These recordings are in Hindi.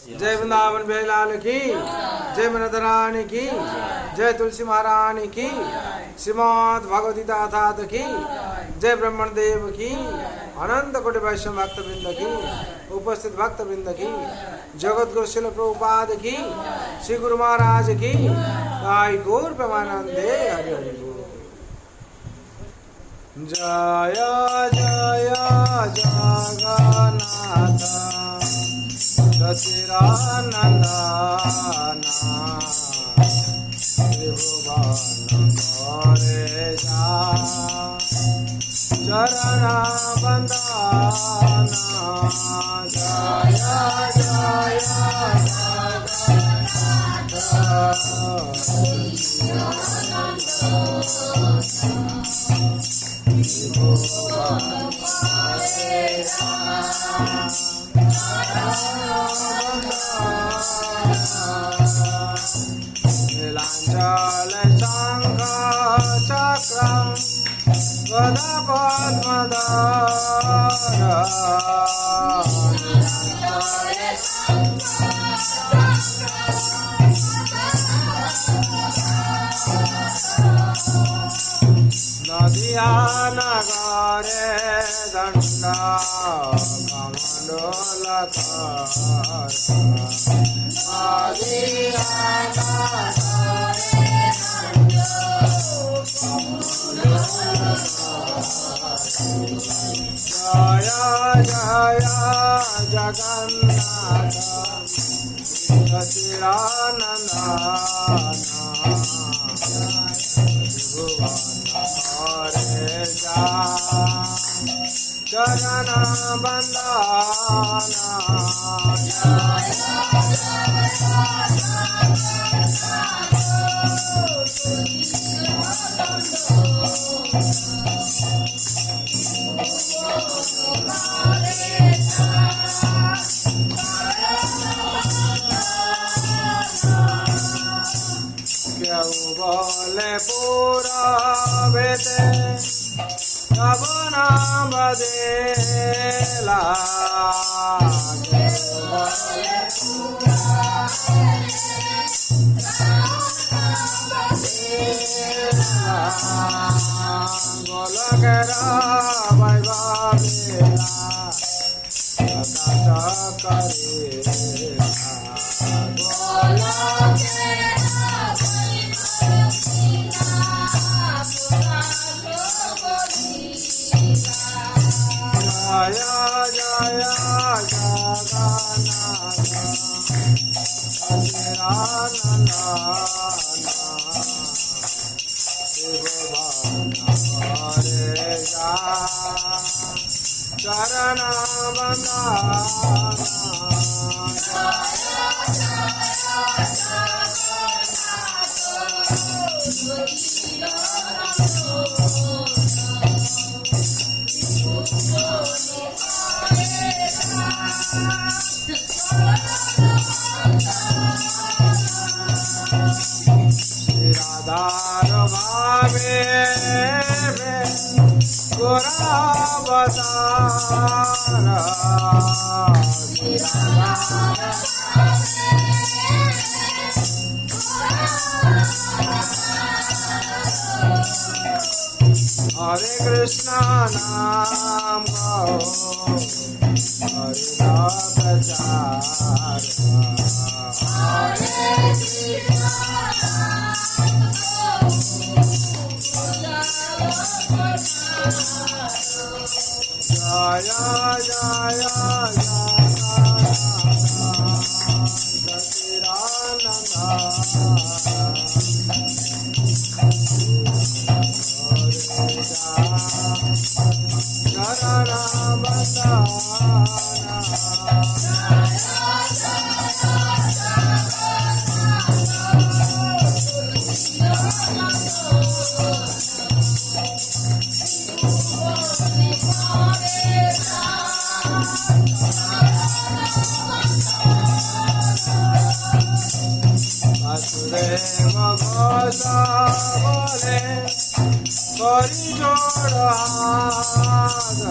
जय वृंदावन बेलाल की जय मनदरानी की जय तुलसी महारानी की श्रीमद् भगवती दाता की जय ब्रह्मण देव की अनंत कोटि वैष्णव भक्त वृंद की उपस्थित भक्त वृंद की जगत गुरु शिल प्रभुपाद की श्री गुरु महाराज की आई गौर प्रेमानंदे हरि हरि बोल। जय जय जगन्नाथ सचिदानंदन त्रिभुवन परेशा चरण वंदन जय जय नीलांचल शंख चक्रम गदा नदिया नगरे दंडा जय जय जगन्नाथ सचिदानंदन चरण वंदन बोले पूरा बेटे तब नाम बदेला गोलगरा बैबा बेला जय जय जगन्नाथ चरण राधार भावे गोरा बतारा हरे कृष्णा नाम गाओ हरि नाम प्रचार जय जय वासुदेव घोष बोले करी जोड़ हाथ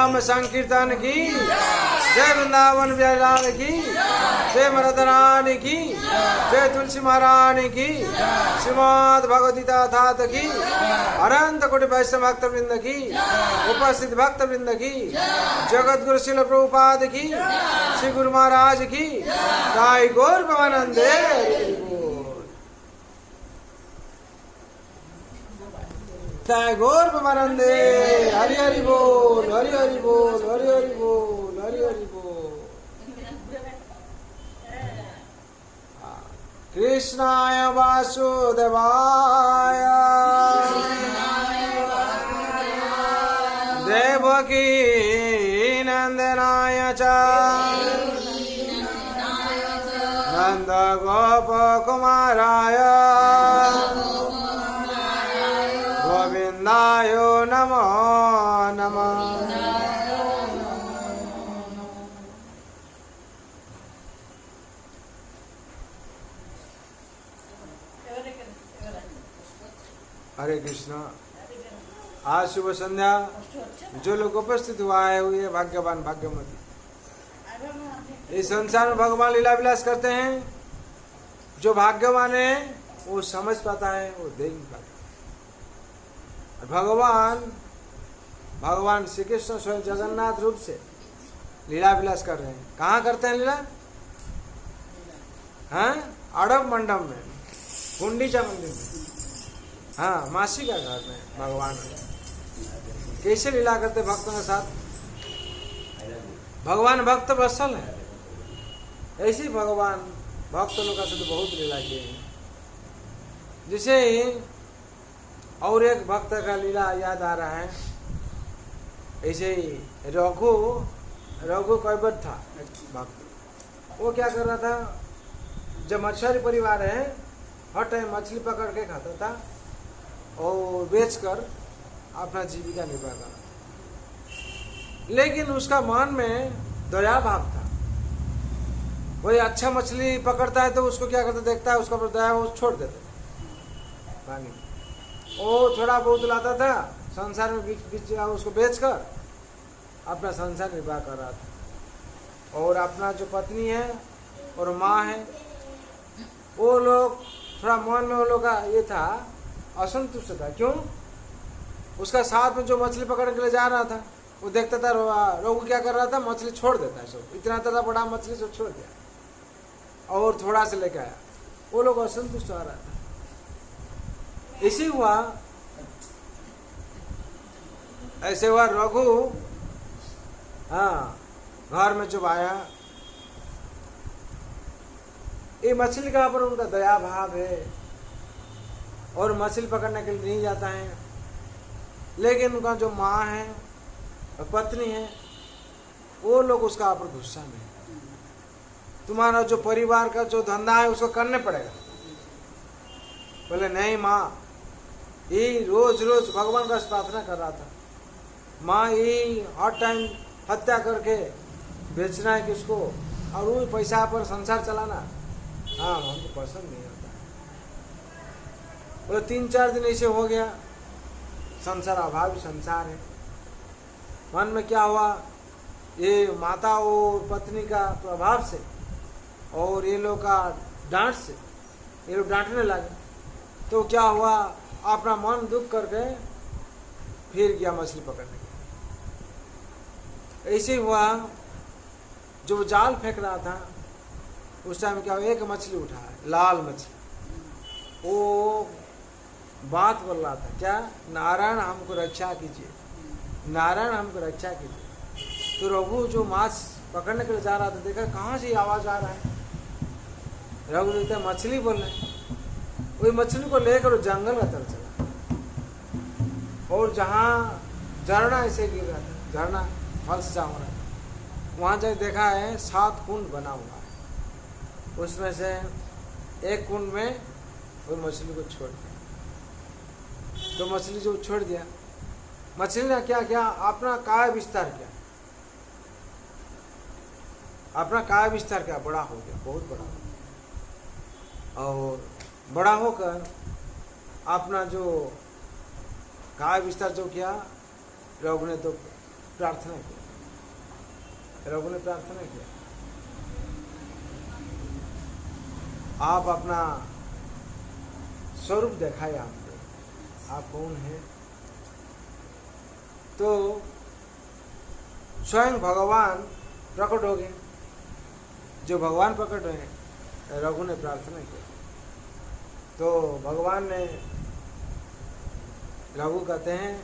नाम संकीर्तन की जय। वृंदावन बिहारी लाल की जय। राधा रानी की जय। तुलसी महारानी की श्रीमद् भगवती ठाकुर की अनंत कोटि वैष्णव भक्त वृंद की उपस्थित भक्त वृंद की जगत गुरु श्रील प्रभुपाद की श्री गुरु महाराज की जय। गौर भवानंदे जय। गौर भवानंदे हरि हरि बोल, हरि हरि बोल, हरि हरि बोल, हरि हरि बोल। कृष्णाय वासुदेवाय देवकी नंदनाय च नंद गोप कुमाराय गोविंदाय नमो नमः। हरे कृष्णा। आज शुभ संध्या जो लोग उपस्थित हुआ है वो ये भाग्यवान भाग्यवती। इस संसार में भगवान लीला विलास करते हैं। जो भाग्यवान है वो समझ पाता है, वो देख पाता है। भगवान श्री कृष्ण स्वयं जगन्नाथ रूप से लीला विलास कर रहे हैं। कहाँ करते हैं लीला? हाँ, अड़ब मंडप में, गुंडीचा मंदिर में, हाँ, मासी का घर में भगवान कैसे लीला करते भक्तों के साथ। भगवान भक्त वत्सल है। ऐसे ही भगवान भक्त लोगों से तो बहुत लीला किए हैं। जिसे और एक भक्त का लीला याद आ रहा है। ऐसे ही रघु कैबत था भक्त। वो क्या कर रहा था, जब मछुआरी परिवार है हर टाइम मछली पकड़ के खाता था और बेचकर अपना जीविका निर्वाह कर। लेकिन उसका मन में दया भाव था। कोई अच्छा मछली पकड़ता है तो उसको क्या करता, देखता है उसका पर दया, वो छोड़ देता पानी। वो थोड़ा बहुत लाता था संसार में, बीच उसको बेचकर अपना संसार निर्वाह कर रहा था। और अपना जो पत्नी है और माँ है, वो लोग थोड़ा मन में वो लोग का ये था, असंतुष्ट था। क्यों? उसका साथ में जो मछली पकड़ने के लिए जा रहा था वो देखता था रघु क्या कर रहा था, मछली छोड़ देता है। सब इतना था बड़ा मछली सब छोड़ दिया और थोड़ा से लेके आया। वो लोग असंतुष्ट हो रहा था। इसी हुआ, ऐसे हुआ रघु हाँ घर में जब आया, ये मछली का पर उनका दया भाव है और मछली पकड़ने के लिए नहीं जाता है। लेकिन उनका जो माँ है और पत्नी है, वो लोग उसका ऊपर गुस्सा में, तुम्हारा जो परिवार का जो धंधा है उसको करने पड़ेगा। बोले नहीं माँ, ये रोज रोज भगवान का प्रार्थना कर रहा था। माँ ये हर टाइम हत्या करके बेचना है किसको और वो पैसा पर संसार चलाना, हाँ हमको पसंद नहीं आता। बोले 3-4 दिन ऐसे हो गया। संसार अभावी संसार है। मन में क्या हुआ, ये माता और पत्नी का प्रभाव से और ये लोग का डांट से ये लोग डांटने लगे। तो क्या हुआ, अपना मन दुख करके फिर गया मछली पकड़ने के। ऐसे हुआ, जो जाल फेंक रहा था उस टाइम क्या हुआ, एक मछली उठा है, लाल मछली। वो बात बोल रहा था, क्या, नारायण हमको रक्षा कीजिए, नारायण हमको रक्षा कीजिए। तो रघु जो माछ पकड़ने के लिए जा रहा था, देखा कहाँ से आवाज आ रहा है। रघु देखते मछली बोल रहे, वही मछली को लेकर जंगल का तरफ चला और जहाँ झरना ऐसे गिर रहा था, झरना फल से जाम रहा था, वहाँ जाकर देखा है 7 कुंड बना हुआ है। उसमें से एक कुंड में वो मछली को छोड़ दिया। तो मछली जो छोड़ दिया, मछली ने क्या किया, अपना काय विस्तार किया, अपना काय विस्तार किया, बड़ा हो गया, बहुत बड़ा हो गया। और बड़ा होकर अपना जो काय विस्तार जो किया, रघु ने तो प्रार्थना की, रघु ने प्रार्थना किया, आप अपना स्वरूप दिखाए हमको, आप कौन हैं? तो स्वयं भगवान प्रकट हो गए। जो भगवान प्रकट हुए, रघु ने प्रार्थना की तो भगवान ने, रघु कहते हैं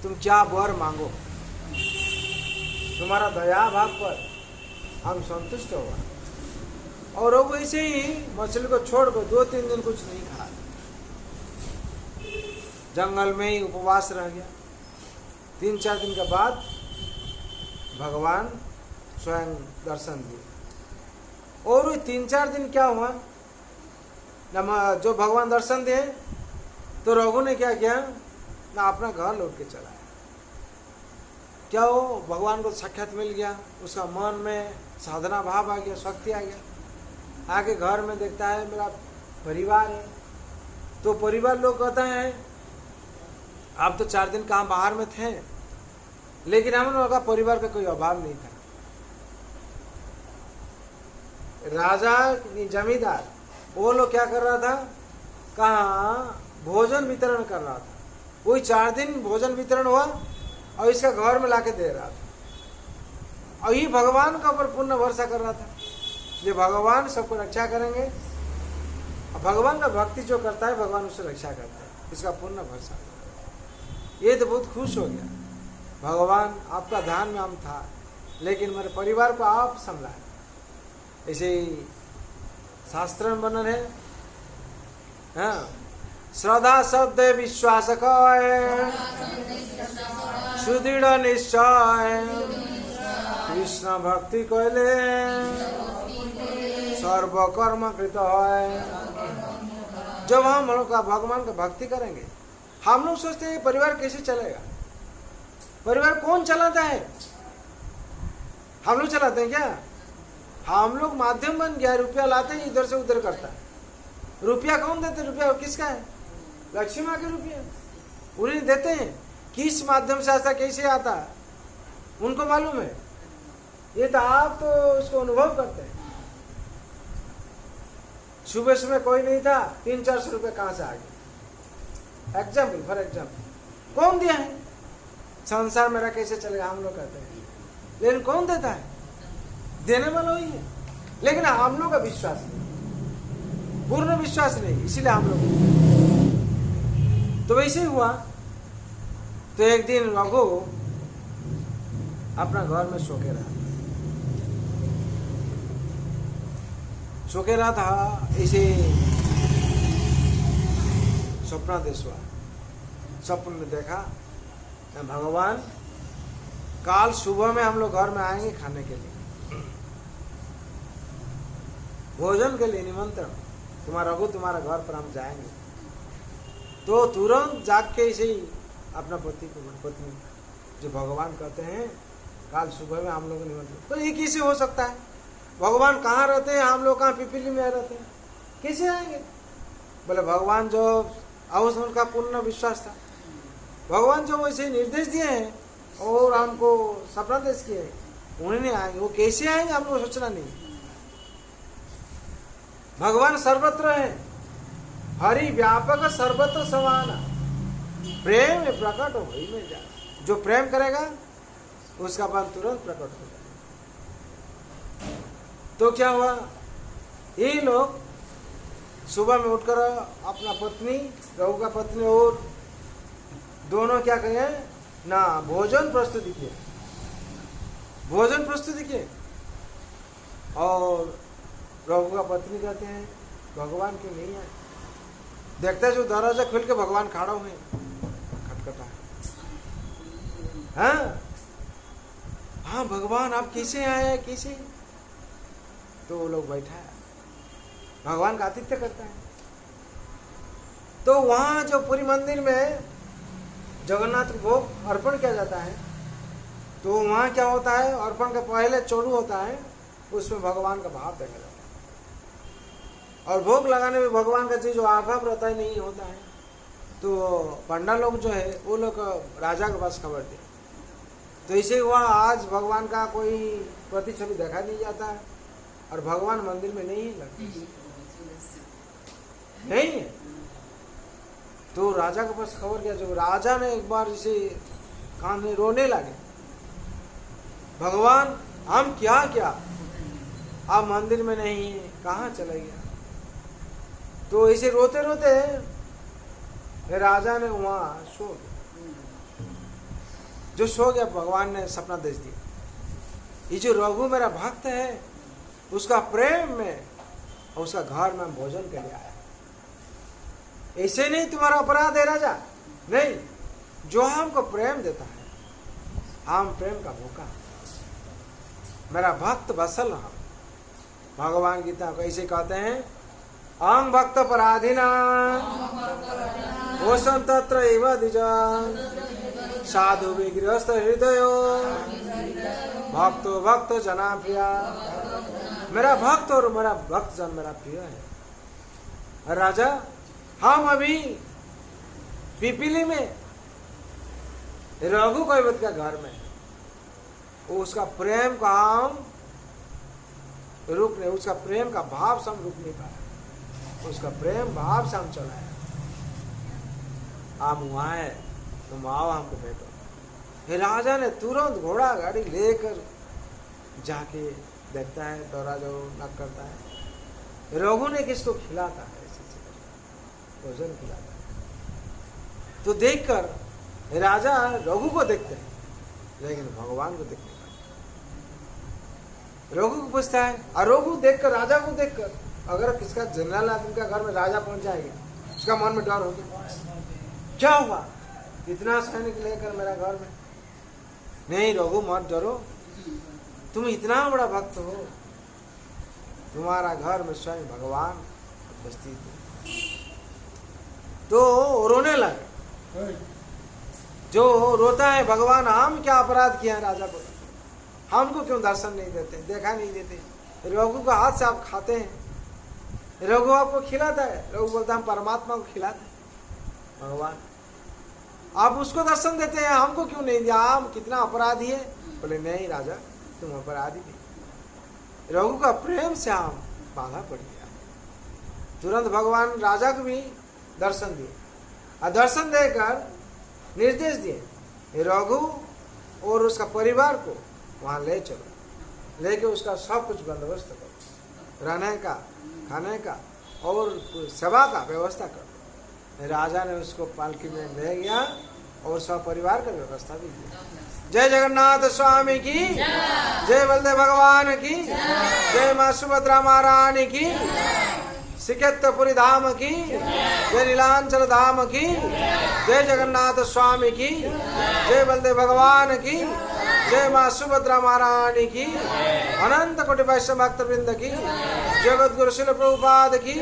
तुम क्या वर मांगो, तुम्हारा दया भाव पर हम संतुष्ट होगा। और रघु ऐसे ही मछली को छोड़कर 2-3 दिन कुछ नहीं खाया, जंगल में ही उपवास रह गया। 3-4 दिन के बाद भगवान स्वयं दर्शन दिए। और 3-4 दिन क्या हुआ, जो भगवान दर्शन दिए तो रघु ने क्या किया ना, अपना घर लौट के चला आया। क्या हो, भगवान को साक्षात मिल गया, उसका मन में साधना भाव आ गया, शक्ति आ गया। आके घर में देखता है मेरा परिवार है, तो परिवार लोग कहते हैं आप तो 4 दिन कहाँ बाहर में थे, लेकिन हम लोगों का परिवार का कोई अभाव नहीं था। राजा जमींदार वो लोग क्या कर रहा था, कहाँ भोजन वितरण कर रहा था। वही 4 दिन भोजन वितरण हुआ और इसका घर में लाके दे रहा था। और ये भगवान का ऊपर पूर्ण भरोसा कर रहा था, ये भगवान सबको रक्षा करेंगे। और भगवान का भक्ति जो करता है भगवान उससे रक्षा करता है, इसका पूर्ण भरोसा। ये तो बहुत खुश हो गया, भगवान आपका ध्यान में हम था, लेकिन मेरे परिवार को आप संभाला। ऐसे ही शास्त्र में वर्णन है, हाँ, श्रद्धा शब्द विश्वास सुदृढ़ निश्चय कृष्ण भक्ति कहले सर्व कर्म कृत है। जब हम लोग का भगवान का भक्ति करेंगे, हम लोग सोचते हैं परिवार कैसे चलेगा, परिवार कौन चलाता है? हम लोग चलाते हैं क्या? हम लोग माध्यम बन गया, रुपया लाते हैं इधर से उधर करता है। रुपया कौन देते? रुपया किसका है? लक्ष्मी माँ के रुपया उन्हें देते हैं। किस माध्यम से ऐसा कैसे आता है उनको मालूम है। ये तो आप तो उसको अनुभव करते हैं। सुबह सुबह कोई नहीं था, 300-400 रुपये कहाँ से आ गए? एग्जाम्पल, फॉर एग्जाम्पल, कौन दिया है? संसार मेरा कैसे चलेगा हम लोग कहते हैं, लेकिन कौन देता है? देने वाला ही है, लेकिन हम लोग का विश्वास नहीं, पूर्ण विश्वास नहीं, इसीलिए हम लोग। तो वैसे ही हुआ। तो एक दिन रघु अपना घर में सो के रहा था, ऐसे स्वप्न देश हुआ। स्वप्न में देखा भगवान काल सुबह में हम लोग घर में आएंगे खाने के लिए, भोजन के लिए निमंत्रण, तुम्हारा रघु तुम्हारा घर पर हम जाएंगे। तो तुरंत जाग के इसे अपना पत्नी जो भगवान कहते हैं काल सुबह में हम लोग निमंत्रण। तो ये कैसे हो सकता है? भगवान कहाँ रहते हैं, हम लोग कहाँ पिपीली में रहते हैं, कैसे आएंगे? बोले भगवान जो अवश्य, उनका पूर्ण विश्वास था। भगवान जो वैसे निर्देश दिए हैं और हमको सपना देश किए हैं, उन्हें नहीं आएंगे। वो कैसे आएंगे हम लोग सोचना नहीं। भगवान सर्वत्र है, हरि व्यापक सर्वत्र समान, प्रेम प्रकट हो वही में जा। जो प्रेम करेगा उसका बल तुरंत प्रकट हो जाएगा। तो क्या हुआ, ये लोग सुबह में उठकर अपना पत्नी, रघु का पत्नी और दोनों क्या कहे ना, भोजन प्रस्तुति किए, भोजन प्रस्तुति किए। और रघु का पत्नी कहते हैं भगवान क्यों नहीं आए? देखते जो दरवाजा खुल के भगवान खड़ा हुए, खटखटा है। हाँ भगवान आप कैसे आए, कैसे? तो वो लोग बैठा है, भगवान का आतिथ्य करता है। तो वहां जो पूरी मंदिर में जगन्नाथ को भोग अर्पण किया जाता है, तो वहां क्या होता है, अर्पण का पहले चोरू होता है, उसमें भगवान का भाव देखा जाता है। और भोग लगाने में भगवान का जो आभाव रहता है नहीं होता है। तो पंडा लोग जो है वो लोग राजा के पास खबर दिए, तो इसे हुआ आज भगवान का कोई प्रतिछवि देखा नहीं जाता है और भगवान मंदिर में नहीं लगते, नहीं है। तो राजा के पास खबर गया, जो राजा ने एक बार इसे कान में रोने लगे, भगवान हम क्या क्या, आप मंदिर में नहीं है, कहाँ चले गया। तो इसे रोते रोते राजा ने वहां सो गया। जो सो गया भगवान ने सपना देख दिया, ये जो रघु मेरा भक्त है उसका प्रेम में और उसका घर में भोजन के लिए आया। ऐसे नहीं तुम्हारा अपराध है राजा, नहीं, जो हमको प्रेम देता है, हम प्रेम का भूखा, मेरा भक्त वत्सल हम। भगवान गीता को ऐसे कहते हैं, अहं भक्त पराधीना वसं तत्र एव द्विज साधु विगृहस्थ हृदयो भक्तो भक्त जना प्रिया। मेरा भक्त और मेरा भक्त जन मेरा प्रिय है। राजा हम अभी पिपीली में रघु कैवत का घर में, उसका प्रेम का हम रुक नहीं, उसका प्रेम का भाव से हम रुक नहीं पाए, उसका प्रेम भाव से हम चलाए। आप वहां है, तुम आओ हमको भेटो। राजा ने तुरंत घोड़ा गाड़ी लेकर जाके देखता है, दौरा जो नक करता है, रघु ने किसको खिलाता है, भोजन खिलाता है। तो देखकर राजा रघु को देखते हैं, लेकिन भगवान को देखते रघु को पूछता है, और रघु देखकर राजा को देखकर, अगर किसका जनरल आदमी का घर में राजा पहुंच जाएगा, उसका मन में डर होगा, क्या हुआ इतना सैनिक लेकर मेरा घर में। नहीं रघु मत डरो, तुम इतना बड़ा भक्त हो, तुम्हारा घर में स्वयं भगवान उपस्थित है। तो रोने लगे, जो रोता है, भगवान हम क्या अपराध किया है राजा को, हमको क्यों दर्शन नहीं देते, देखा नहीं देते, रघु का हाथ से आप खाते हैं, रघु आपको खिलाता है। रघु बोलता है हम परमात्मा को खिलाते हैं, भगवान आप उसको दर्शन देते हैं, हमको क्यों नहीं दिया, हम कितना अपराधी है। बोले नहीं राजा तुम अपराधी नहीं, रघु का प्रेम से हम बाधा पड़ गया। तुरंत भगवान राजा को भी दर्शन दिए, और दर्शन देकर निर्देश दिए, रघु और उसका परिवार को वहां ले चलो, लेके उसका सब कुछ बंदोबस्त करो, रहने का, खाने का और सेवा का व्यवस्था करो। राजा ने उसको पालकी में ले गया और सब परिवार का व्यवस्था भी किया। जय जगन्नाथ स्वामी की जय, बलदेव भगवान की जय, माँ सुभद्रा महारानी की, श्रीक्षेत्रपुरी धाम की जय, नीलांचल धाम की जय, जगन्नाथ स्वामी की जय, बलदेव भगवान की जय, माँ सुभद्रा महारानी की, अनंत कोटि वैष्णव भक्त वृंद की, जगत गुरु शिल प्रभुपाद की,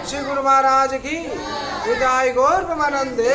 श्री गुरु महाराज की, विदाई गौर प्रेमानंदे।